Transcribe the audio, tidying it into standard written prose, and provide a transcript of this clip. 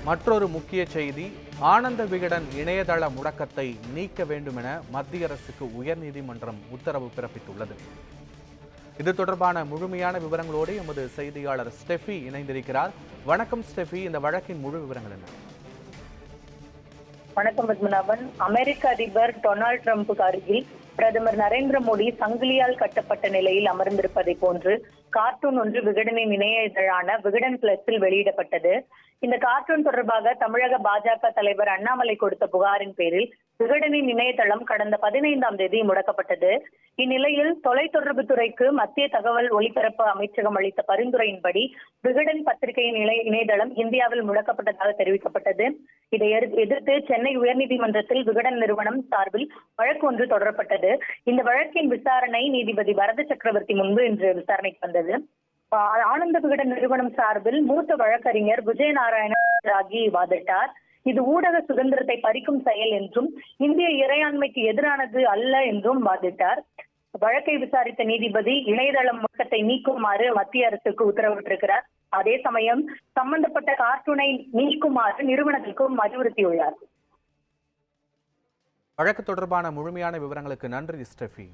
மற்றொரு முக்கிய செய்தி, ஆனந்த விகடன் இணையதள முடக்கத்தை நீக்க வேண்டும் என மத்திய அரசுக்கு உயர்நீதிமன்றம் உத்தரவு பிறப்பித்துள்ளது. இது தொடர்பான முழுமையான விவரங்களோடு எமது செய்தியாளர் ஸ்டெஃபி இணைந்திருக்கிறார். வணக்கம் ஸ்டெஃபி, இந்த வழக்கின் முழு விவரங்கள் என்ன? வணக்கம் பத்மநாபன். அமெரிக்க அதிபர் டொனால்டு டிரம்புக்கு அருகில் பிரதமர் நரேந்திர மோடி சங்கிலியால் கட்டப்பட்ட நிலையில் அமர்ந்திருப்பதை போன்று கார்ட்டூன் ஒன்று விகடனின் இணைய விகடன் பிளஸில் வெளியிடப்பட்டது. இந்த கார்ட்டூன் தொடர்பாக தமிழக பாஜக தலைவர் அண்ணாமலை கொடுத்த புகாரின் பேரில் விகடனின் இணையதளம் கடந்த 15ஆம் தேதி முடக்கப்பட்டது. இந்நிலையில் தொலைத்தொடர்பு துறைக்கு மத்திய தகவல் ஒலிபரப்பு அமைச்சகம் அளித்த பரிந்துரையின்படி விகடன் பத்திரிகையின் இணையதளம் இந்தியாவில் முடக்கப்பட்டதாக தெரிவிக்கப்பட்டது. இதை எதிர்த்து சென்னை உயர்நீதிமன்றத்தில் விகடன் நிறுவனம் சார்பில் வழக்கு ஒன்று தொடரப்பட்டது. இந்த வழக்கின் விசாரணை நீதிபதி பரத சக்கரவர்த்தி முன்பு இன்று விசாரணைக்கு வந்தது. ஆனந்த விகடன் நிறுவனம் சார்பில் மூத்த வழக்கறிஞர் விஜயநாராயண ராகி வாதிட்டார். இது ஊடக சுதந்திரத்தை பறிக்கும் செயல் என்றும் இந்திய இறையாண்மைக்கு எதிரானது அல்ல என்றும் வாதிட்டார். வழக்கை விசாரித்த நீதிபதி இணையதளம் முடக்கத்தை நீக்குமாறு மத்திய அரசுக்கு உத்தரவிட்டிருக்கிறார். அதே சமயம் சம்பந்தப்பட்ட கார்ட்டூனை நீக்குமாறு நிறுவனத்திற்கும் அறிவுறுத்தியுள்ளார். வழக்கு தொடர்பான முழுமையான விவரங்களுக்கு நன்றி ஸ்டெஃபி.